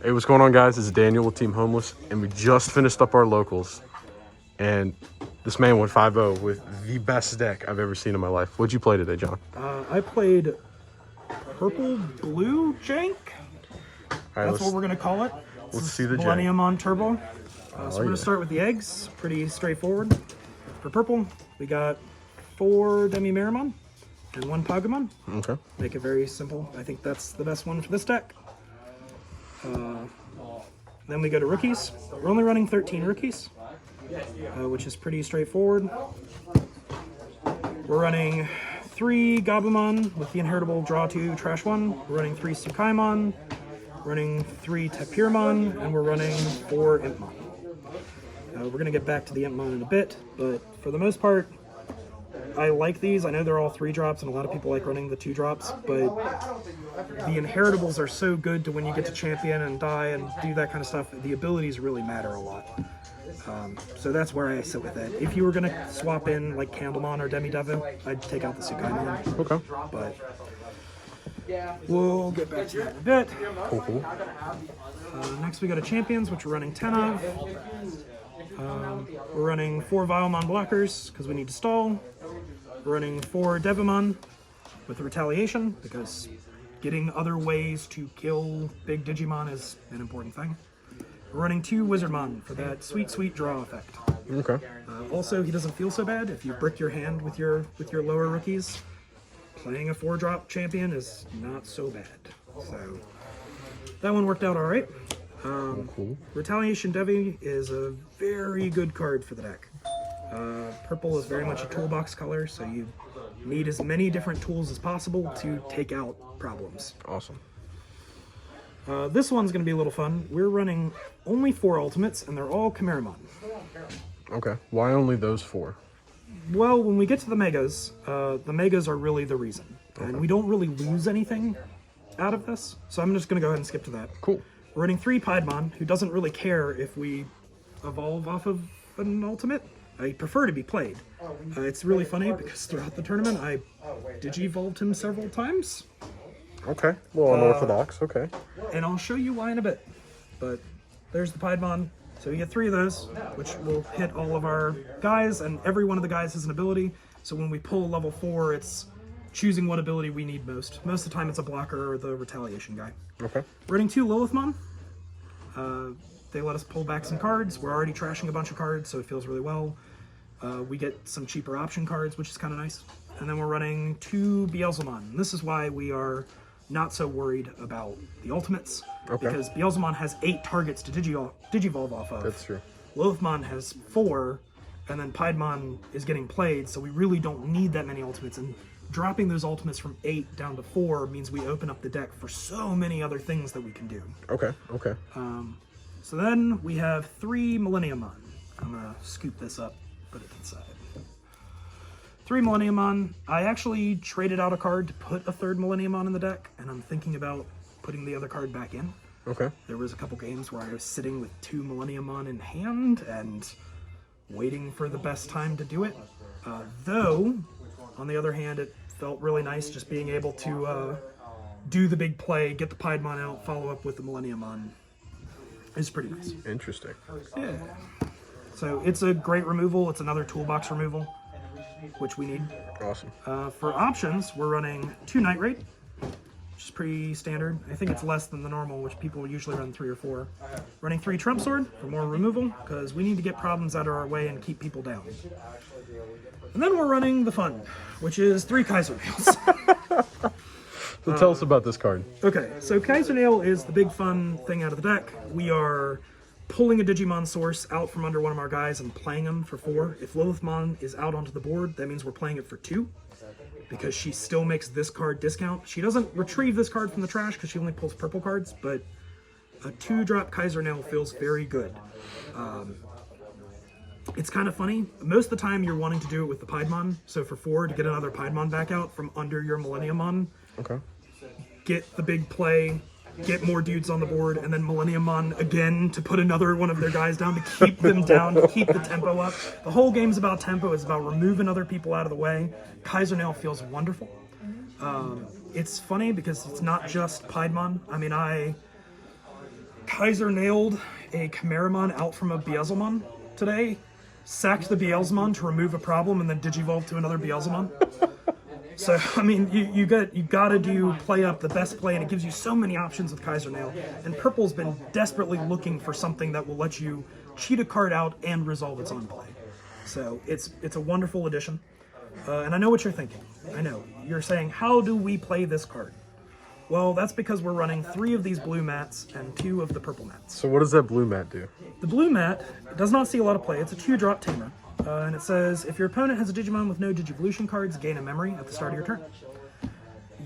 Hey, what's going on, guys? This is Daniel with Team Homeless, and we just finished up our locals. And this man went 5-0 with the best deck I've ever seen in my life. What'd you play today, John? I played Purple Blue Jank. All right, That's what we're going to call it. Let's see the Millenniummon Turbo. So we're going to start with the eggs. Pretty straightforward. For purple, we got 4 Millenniummon and 1 Pagumon. Okay. Make it very simple. I think that's the best one for this deck. Then we go to rookies. We're only running 13 rookies, which is pretty straightforward. We're running 3 Gabumon with the inheritable draw 2, trash 1. We're running 3 Tsukaimon, running 3 Tapirmon, and we're running 4 Impmon. We're going to get back to the Impmon in a bit, but for the most part, I like these. I know they're all 3 drops, and a lot of people like running the 2 drops, but the inheritables are so good to when you get to champion and die and do that kind of stuff. The abilities really matter a lot. So that's where I sit with it. If you were going to swap in like Candlemon or Demidevu, I'd take out the Tsukaimon. Okay. But we'll get back to that in a bit. Cool. Next we go to champions, which we're running 10 of. We're running 4 Vilemon blockers because we need to stall. We're running 4 Devimon with the retaliation because getting other ways to kill big Digimon is an important thing. We're running 2 Wizardmon for that sweet, sweet draw effect. Okay. Also, he doesn't feel so bad if you brick your hand with your lower rookies. Playing a 4-drop champion is not so bad. So that one worked out all right. Cool. Retaliation Devi is a very good card for the deck. Purple is very much a toolbox color, so you need as many different tools as possible to take out problems. Awesome. This one's going to be a little fun. We're running only 4 ultimates, and they're all Chimeramon. Okay. Why only those 4? Well, when we get to the Megas are really the reason. Okay. And we don't really lose anything out of this, so I'm just going to go ahead and skip to that. Cool. We're running 3 Piedmon, who doesn't really care if we evolve off of an ultimate. I prefer to be played. It's really funny because throughout the tournament, I Digivolved him several times. Okay. Well, unorthodox. Okay. And I'll show you why in a bit. But there's the Piedmon. So you get 3 of those, which will hit all of our guys, and every one of the guys has an ability. So when we pull level 4, it's choosing what ability we need most. Most of the time it's a blocker or the retaliation guy. Okay. We're running 2 Lilithmon. They let us pull back some cards. We're already trashing a bunch of cards, so it feels really well. We get some cheaper option cards, which is kind of nice. And then we're running 2 Beelzemon. This is why we are not so worried about the ultimates. Okay. Because Beelzemon has 8 targets to Digivolve off of. That's true. Lilithmon has 4, and then Piedmon is getting played, so we really don't need that many ultimates. And dropping those ultimates from 8 down to 4 means we open up the deck for so many other things that we can do. Okay. Okay. So then we have 3 Millenniummon. I'm gonna scoop this up, put it inside. 3 Millenniummon. I actually traded out a card to put a 3rd Millenniummon in the deck, and I'm thinking about putting the other card back in. Okay. There was a couple games where I was sitting with 2 Millenniummon in hand and waiting for the best time to do it. Though, on the other hand, it felt really nice just being able to do the big play, get the Piedmon out, follow up with the Millenniummon. It's pretty nice. Interesting. Yeah. So it's a great removal. It's another toolbox removal, which we need. Awesome. For options, we're running 2 Night Raid, which is pretty standard. I think it's less than the normal, which people usually run 3 or 4. Running 3 Trump Sword for more removal, because we need to get problems out of our way and keep people down. And then we're running the fun, which is 3 Kaiser Nails. So tell us about this card. Okay, so Kaiser Nail is the big fun thing out of the deck. We are pulling a Digimon source out from under one of our guys and playing them for 4. If Lilithmon is out onto the board, that means we're playing it for 2, because she still makes this card discount. She doesn't retrieve this card from the trash because she only pulls purple cards, but a 2-drop Kaiser Nail feels very good. It's kind of funny. Most of the time you're wanting to do it with the Piedmon, so for 4 to get another Piedmon back out from under your Millenniummon. Okay. Get the big play, get more dudes on the board, and then Millenniummon again to put another one of their guys down to keep them down, to keep the tempo up. The whole game's about tempo. It's about removing other people out of the way. Kaiser Nail feels wonderful. It's funny because it's not just Piedmon. I mean, Kaiser nailed a Chimeramon out from a Beelzemon today, sacked the Beelzemon to remove a problem, and then digivolved to another Beelzemon. So, I mean, you gotta play up the best play, and it gives you so many options with Kaiser Nail. And Purple's been desperately looking for something that will let you cheat a card out and resolve its own play. So it's a wonderful addition. And I know what you're thinking. I know. You're saying, how do we play this card? Well, that's because we're running 3 of these blue mats and 2 of the purple mats. So what does that blue mat do? The blue mat does not see a lot of play. It's a 2-drop tamer. And it says, if your opponent has a Digimon with no Digivolution cards, gain a memory at the start of your turn.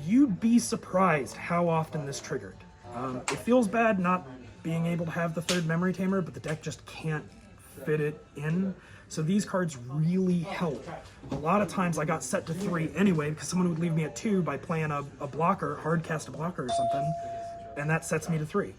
You'd be surprised how often this triggered. It feels bad not being able to have the 3rd memory tamer, but the deck just can't fit it in. So these cards really help. A lot of times I got set to 3 anyway, because someone would leave me at 2 by playing a blocker, hard cast a blocker or something, and that sets me to 3.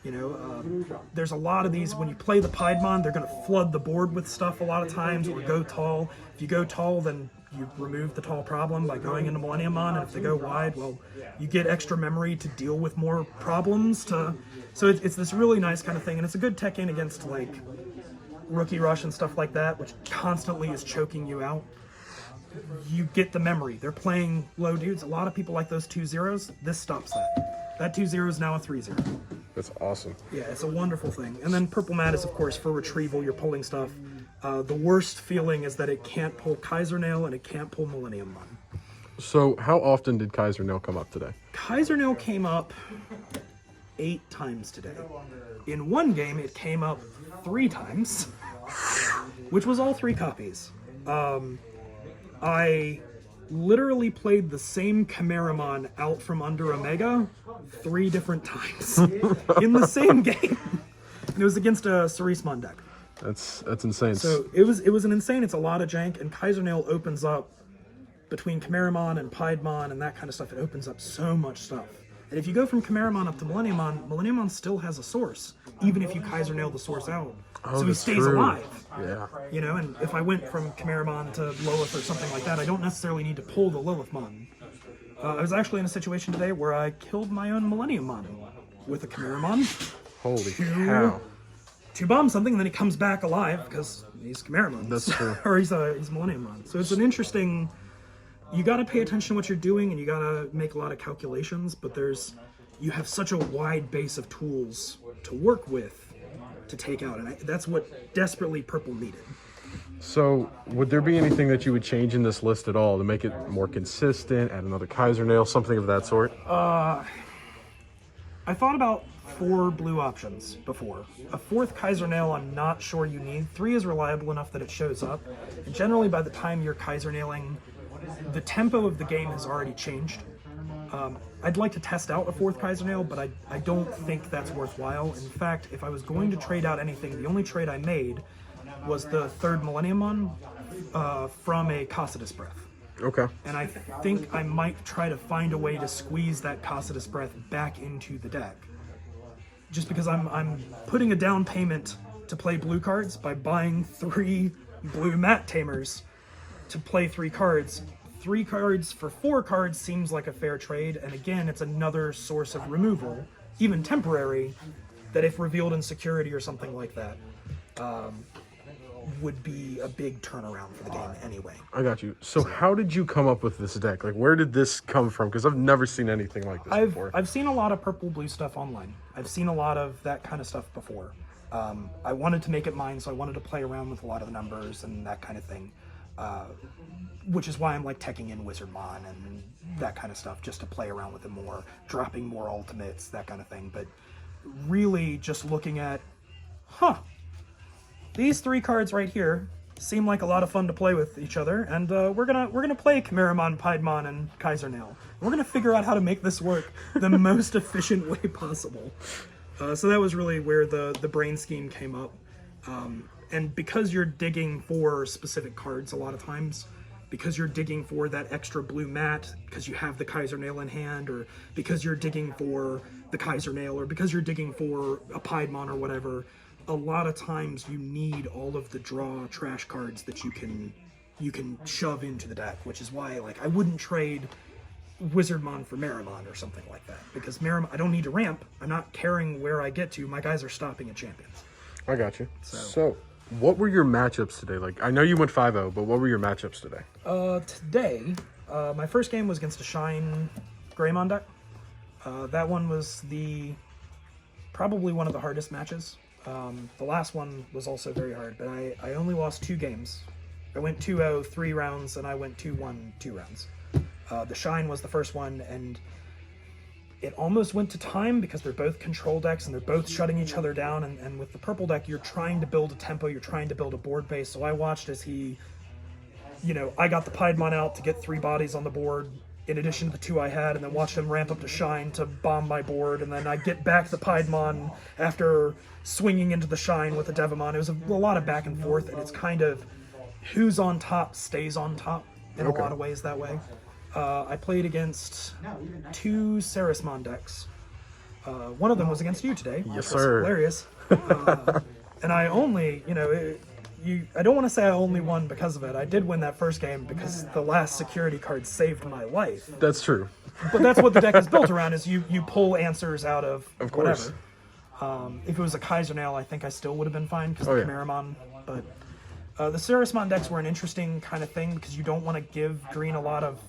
You know, there's a lot of these, when you play the Piedmon, they're going to flood the board with stuff a lot of times, or go tall. If you go tall, then you remove the tall problem by going into Millenniummon, and if they go wide, well, you get extra memory to deal with more problems. So it's this really nice kind of thing, and it's a good tech in against, like, Rookie Rush and stuff like that, which constantly is choking you out. You get the memory. They're playing low dudes. A lot of people like those 2-0s. This stops that. That 2-0 is now a 3-0. That's awesome. Yeah, it's a wonderful thing. And then Purple Mat is, of course, for retrieval. You're pulling stuff. The worst feeling is that it can't pull Kaiser Nail and it can't pull Millenniummon. So how often did Kaiser Nail come up today? Kaiser Nail came up 8 times today. In one game, it came up 3 times, which was all 3 copies. I literally played the same Chimeramon out from under Omega 3 different times in the same game. And it was against a Ceresmon deck. That's insane. So it was an insane. It's a lot of jank, and Kaiser Nail opens up between Chimeramon and Piedmon and that kind of stuff. It opens up so much stuff. And if you go from Chimeramon up to Millenniummon, Millenniummon still has a source, even if you Kaiser Nail the source out. Oh, so he stays alive. Yeah. You know, and if I went from Chimeramon to Lilith or something like that, I don't necessarily need to pull the Lilithmon. I was actually in a situation today where I killed my own Millenniummon with a Chimeramon. Holy cow. To bomb something, and then he comes back alive because he's Chimeramon. That's true. Or he's Millenniummon. So it's an interesting... You got to pay attention to what you're doing, and you got to make a lot of calculations, but you have such a wide base of tools to work with to take out, and that's what desperately Purple needed. So would there be anything that you would change in this list at all to make it more consistent, add another Kaiser Nail, something of that sort? I thought about 4 blue options before. A 4th Kaiser Nail I'm not sure you need. 3 is reliable enough that it shows up, and generally by the time you're Kaiser Nailing, the tempo of the game has already changed. I'd like to test out a 4th Kaiser Nail, but I don't think that's worthwhile. In fact, if I was going to trade out anything, the only trade I made was the 3rd Millenniummon from a Cocytus Breath. Okay. And I think I might try to find a way to squeeze that Cocytus Breath back into the deck. Just because I'm putting a down payment to play blue cards by buying 3 blue mat tamers to play 3 cards. 3 cards for 4 cards seems like a fair trade, and again, it's another source of removal, even temporary, that if revealed in security or something like that, would be a big turnaround for the game anyway. I got you. So how did you come up with this deck? Like, where did this come from? Because I've never seen anything like this before. I've seen a lot of purple-blue stuff online. I've seen a lot of that kind of stuff before. I wanted to make it mine, so I wanted to play around with a lot of the numbers and that kind of thing. Which is why I'm like teching in Wizardmon and that kind of stuff, just to play around with it more, dropping more ultimates, that kind of thing. But really just looking at, these 3 cards right here seem like a lot of fun to play with each other, and we're gonna play Chimeramon, Piedmon, and Kaiser Nail. We're gonna figure out how to make this work the most efficient way possible. So that was really where the brain scheme came up. And because you're digging for specific cards a lot of times, because you're digging for that extra blue mat, because you have the Kaiser Nail in hand, or because you're digging for the Kaiser Nail, or because you're digging for a Piedmon or whatever, a lot of times you need all of the draw trash cards that you can shove into the deck, which is why, like, I wouldn't trade Wizardmon for Millenniummon or something like that. Because Millenniummon, I don't need to ramp. I'm not caring where I get to. My guys are stopping at champions. I got you. So, what were your matchups today? Like, I know you went 5-0, but what were your matchups today? Today, my first game was against a Shine Greymon deck. That one was probably one of the hardest matches. The last one was also very hard, but I only lost 2 games. I went 2-0 3 rounds, and I went 2-1 2 rounds. The Shine was the first one, and it almost went to time because they're both control decks and they're both shutting each other down. And with the purple deck, you're trying to build a tempo, you're trying to build a board base. So I watched as I got the Piedmon out to get 3 bodies on the board in addition to the 2 I had, and then watched him ramp up to Shine to bomb my board. And then I get back the Piedmon after swinging into the Shine with the Devimon. It was a lot of back and forth, and it's kind of who's on top stays on top in a lot of ways that way. I played against 2 Sarismon decks. One of them was against you today. Yes, which sir. Was hilarious. And I only, I don't want to say I only won because of it. I did win that first game because the last security card saved my life. That's true. But that's what the deck is built around, is you pull answers out of course. whatever. If it was a Kaiser Nail, I think I still would have been fine because Oh, of Chimeramon. But the Sarismon decks were an interesting kind of thing because you don't want to give green a lot of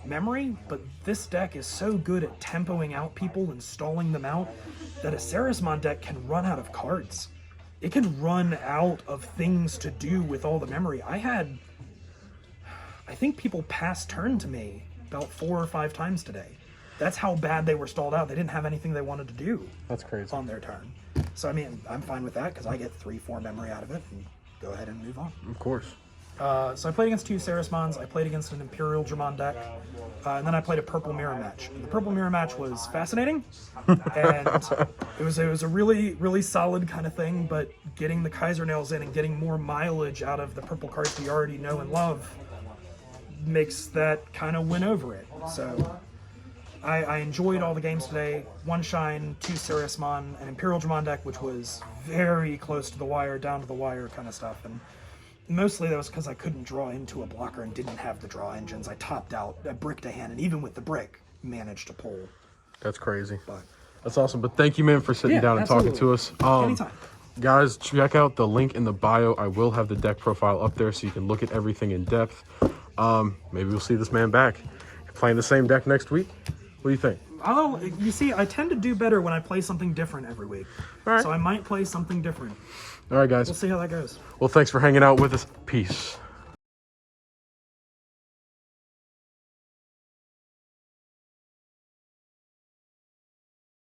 memory, but this deck is so good at tempoing out people and stalling them out that a Sarismon deck can run out of cards. It can run out of things to do with all the memory. I think people passed turn to me about 4 or 5 times today. That's how bad they were stalled out. They didn't have anything they wanted to do. That's crazy. On their turn. So I mean, I'm fine with that because I get 3-4 memory out of it and go ahead and move on. Of course. So I played against 2 Sarismons, I played against an Imperial Dramon deck, and then I played a Purple Mirror match. And the Purple Mirror match was fascinating, and it was a really, really solid kind of thing, but getting the Kaiser Nails in and getting more mileage out of the purple cards we already know and love makes that kind of win over it. So I enjoyed all the games today. 1 Shine, 2 Sarismon, an Imperial Dramon deck, which was very close to the wire, down to the wire kind of stuff, and mostly that was because I couldn't draw into a blocker and didn't have the draw engines. I topped out a brick to hand, and even with the brick, managed to pull. That's crazy. But that's awesome. But thank you, man, for sitting down and talking to us. Anytime. Guys, check out the link in the bio. I will have the deck profile up there so you can look at everything in depth. Maybe we'll see this man back. Playing the same deck next week? What do you think? You see, I tend to do better when I play something different every week. All right. So I might play something different. All right, guys. We'll see how that goes. Well, thanks for hanging out with us. Peace.